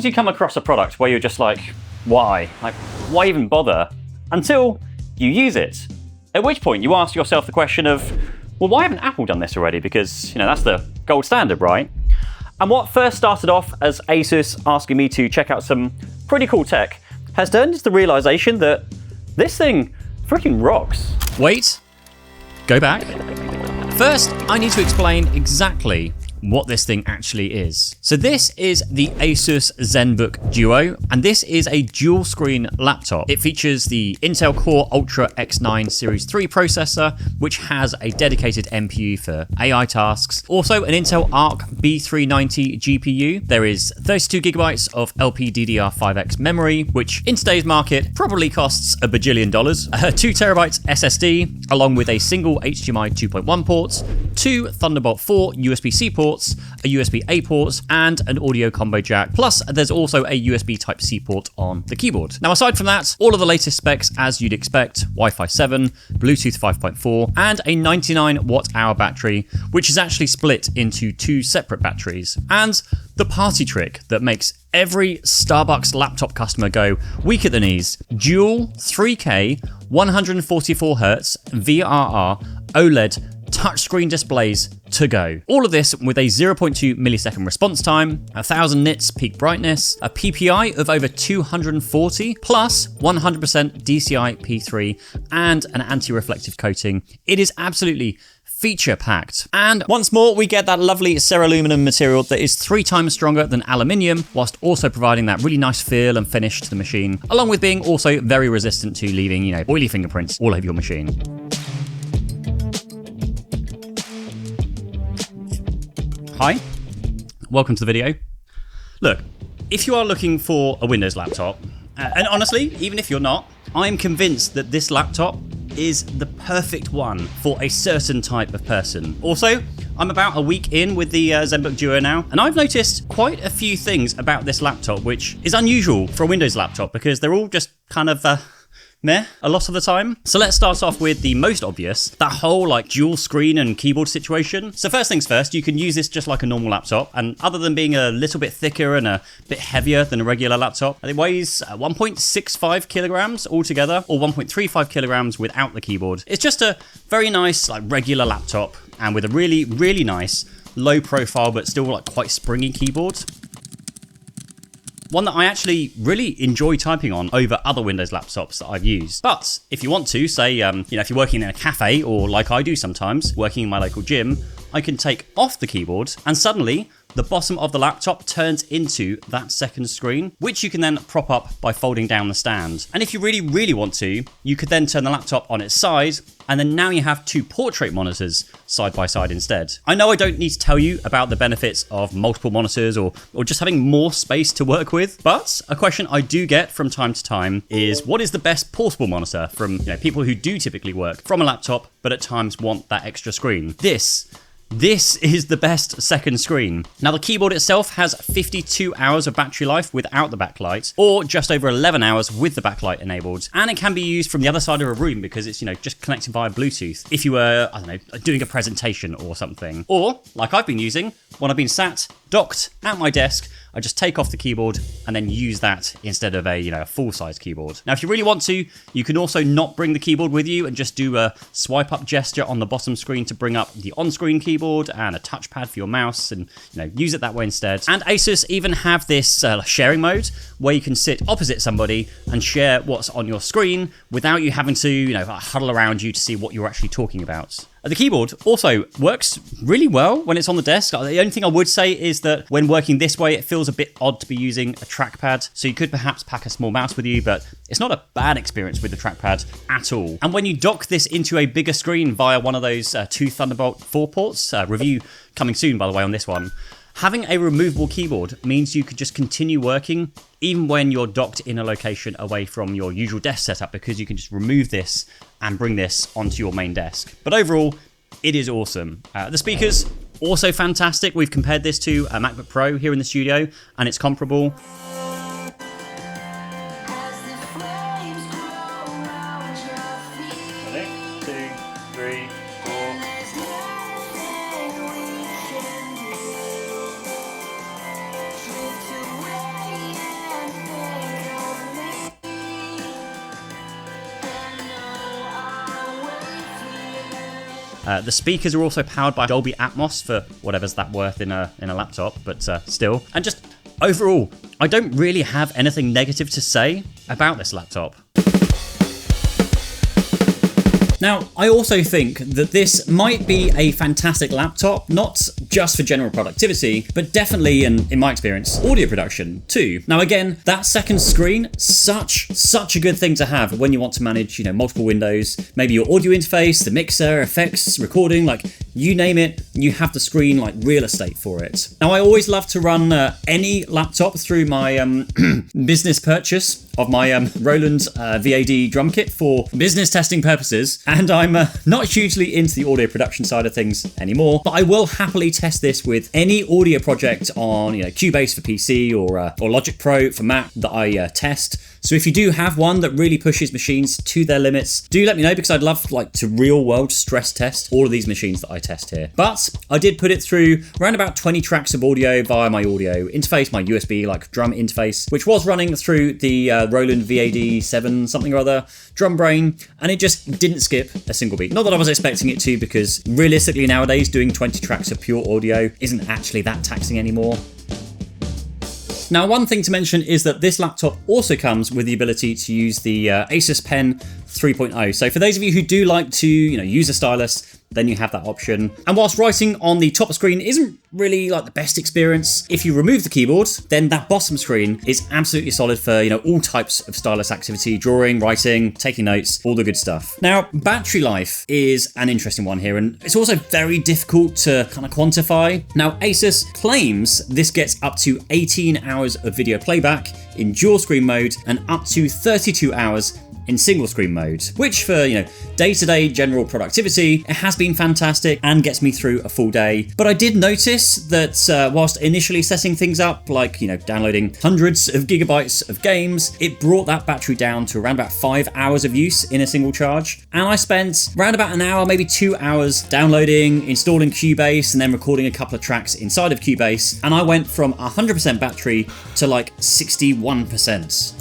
sometimes you come across a product where you're just like, why? Like, why even bother? Until you use it. At which point you ask yourself the question of, well, why haven't Apple done this already? Because, that's the gold standard, right? And what first started off as ASUS asking me to check out some pretty cool tech has turned into the realization that this thing freaking rocks. Wait, go back. First, I need to explain exactly what this thing actually is. So this is the ASUS Zenbook DUO, and this is a dual screen laptop. It features the Intel Core Ultra X9 Series 3 processor, which has a dedicated NPU for AI tasks. Also an Intel Arc B390 GPU. There is 32 gigabytes of LPDDR5X memory, which in today's market probably costs $1 bajillion. 2 terabytes SSD, along with a single HDMI 2.1 port, 2 Thunderbolt 4 USB-C ports, a USB-A port, and an audio combo jack. Plus, there's also a USB Type-C port on the keyboard. Now, aside from that, all of the latest specs as you'd expect: Wi-Fi 7, Bluetooth 5.4, and a 99 watt-hour battery, which is actually split into 2 separate batteries. And the party trick that makes every Starbucks laptop customer go weak at the knees: dual 3K 144Hz VRR OLED touchscreen displays to go. All of this with a 0.2 millisecond response time, 1000 nits peak brightness, a PPI of over 240, plus 100% DCI P3, and an anti-reflective coating. It is absolutely feature-packed. And once more, we get that lovely ceruleum material that is 3 times stronger than aluminium, whilst also providing that really nice feel and finish to the machine, along with being also very resistant to leaving, oily fingerprints all over your machine. Hi, welcome to the video. Look, if you are looking for a Windows laptop, and honestly, even if you're not, I'm convinced that this laptop is the perfect one for a certain type of person. Also, I'm about a week in with the Zenbook DUO now, and I've noticed quite a few things about this laptop which is unusual for a Windows laptop, because they're all just kind of meh a lot of the time. So let's start off with the most obvious, that whole dual screen and keyboard situation. So first things first, you can use this just like a normal laptop, and other than being a little bit thicker and a bit heavier than a regular laptop, it weighs 1.65 kilograms altogether, or 1.35 kilograms without the keyboard. It's just a very nice regular laptop, and with a really, really nice low profile but still quite springy keyboard. One that I actually really enjoy typing on over other Windows laptops that I've used. But if you want to, say, if you're working in a cafe, or like I do sometimes, working in my local gym, I can take off the keyboard and suddenly the bottom of the laptop turns into that second screen, which you can then prop up by folding down the stand. And if you really, really want to, you could then turn the laptop on its side, and then now you have 2 portrait monitors side by side instead. I know I don't need to tell you about the benefits of multiple monitors or just having more space to work with, but a question I do get from time to time is, what is the best portable monitor from people who do typically work from a laptop but at times want that extra screen? This is the best second screen. Now, the keyboard itself has 52 hours of battery life without the backlight, or just over 11 hours with the backlight enabled. And it can be used from the other side of a room because it's, just connected via Bluetooth if you were, doing a presentation or something. Or, like I've been using, when I've been sat, docked at my desk, I just take off the keyboard and then use that instead of a full-size keyboard. Now, if you really want to, you can also not bring the keyboard with you and just do a swipe-up gesture on the bottom screen to bring up the on-screen keyboard and a touchpad for your mouse, and use it that way instead. And ASUS even have this sharing mode where you can sit opposite somebody and share what's on your screen without you having to huddle around you to see what you're actually talking about. The keyboard also works really well when it's on the desk. The only thing I would say is that when working this way, it feels a bit odd to be using a trackpad. So you could perhaps pack a small mouse with you, but it's not a bad experience with the trackpad at all. And when you dock this into a bigger screen via one of those 2 Thunderbolt 4 ports, review coming soon, by the way, on this one, having a removable keyboard means you could just continue working even when you're docked in a location away from your usual desk setup, because you can just remove this and bring this onto your main desk. But overall, it is awesome. The speakers, also fantastic. We've compared this to a MacBook Pro here in the studio, and it's comparable. The speakers are also powered by Dolby Atmos for whatever's that worth in a laptop, but still. And just overall, I don't really have anything negative to say about this laptop. Now, I also think that this might be a fantastic laptop, not just for general productivity, but definitely, and in my experience, audio production too. Now, again, that second screen, such a good thing to have when you want to manage, multiple windows, maybe your audio interface, the mixer, effects, recording, like you name it, you have the screen like real estate for it. Now, I always love to run any laptop through my business purchase of my Roland VAD drum kit for business testing purposes, and I'm not hugely into the audio production side of things anymore, but I will happily test this with any audio project on Cubase for PC or Logic Pro for Mac that I test. So if you do have one that really pushes machines to their limits, do let me know, because I'd love to real world stress test all of these machines that I test here. But I did put it through around about 20 tracks of audio via my audio interface, my USB drum interface, which was running through the Roland VAD 7 something or other drum brain, and it just didn't skip a single beat. Not that I was expecting it to, because realistically nowadays doing 20 tracks of pure audio isn't actually that taxing anymore. Now, one thing to mention is that this laptop also comes with the ability to use the ASUS Pen 3.0. So for those of you who do like to, use a stylus, then you have that option. And whilst writing on the top screen isn't really the best experience, if you remove the keyboard, then that bottom screen is absolutely solid for, all types of stylus activity, drawing, writing, taking notes, all the good stuff. Now, battery life is an interesting one here, and it's also very difficult to kind of quantify. Now, ASUS claims this gets up to 18 hours of video playback in dual screen mode and up to 32 hours in single screen mode, which for day-to-day general productivity, it has been fantastic and gets me through a full day. But I did notice that whilst initially setting things up, downloading hundreds of gigabytes of games, it brought that battery down to around about 5 hours of use in a single charge. And I spent around about an hour, maybe 2 hours downloading, installing Cubase, and then recording a couple of tracks inside of Cubase. And I went from 100% battery to 61%.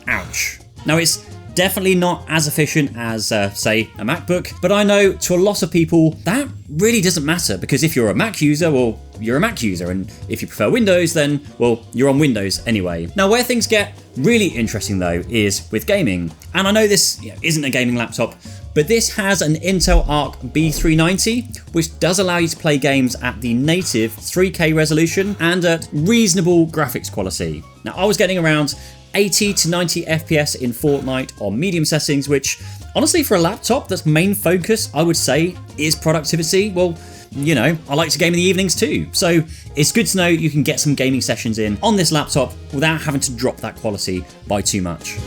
Ouch. Now, it's definitely not as efficient as, say, a MacBook, but I know to a lot of people that really doesn't matter, because if you're a Mac user, well, you're a Mac user, and if you prefer Windows, then, well, you're on Windows anyway. Now, where things get really interesting, though, is with gaming. And I know this isn't a gaming laptop, but this has an Intel Arc B390, which does allow you to play games at the native 3K resolution and at reasonable graphics quality. Now, I was getting around 80 to 90 FPS in Fortnite on medium settings, which honestly for a laptop that's main focus, I would say, is productivity. Well, I like to game in the evenings too. So it's good to know you can get some gaming sessions in on this laptop without having to drop that quality by too much.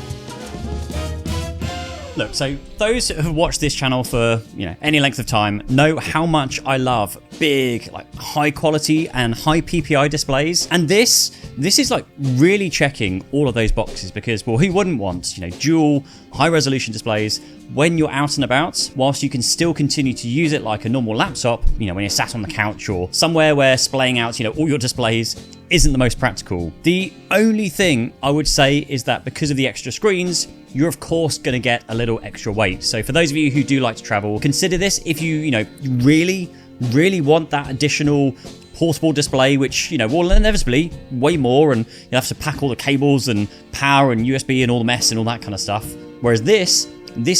Look, so those who have watched this channel for, any length of time know how much I love big, high quality and high PPI displays. And this is really checking all of those boxes, because, well, who wouldn't want, dual high resolution displays when you're out and about, whilst you can still continue to use it like a normal laptop, when you're sat on the couch or somewhere where splaying out, all your displays isn't the most practical. The only thing I would say is that because of the extra screens, you're of course going to get a little extra weight. So for those of you who do like to travel, consider this if you really want that additional portable display, which will inevitably weigh more, and you'll have to pack all the cables and power and USB and all the mess and all that kind of stuff. Whereas this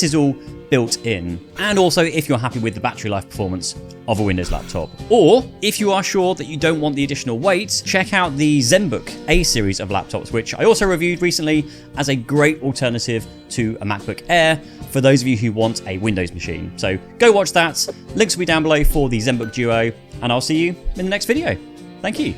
is all built in. And also, if you're happy with the battery life performance of a Windows laptop, or if you are sure that you don't want the additional weight, check out the Zenbook A series of laptops, which I also reviewed recently as a great alternative to a MacBook Air for those of you who want a Windows machine. So go watch that. Links will be down below for the Zenbook Duo, and I'll see you in the next video. Thank you.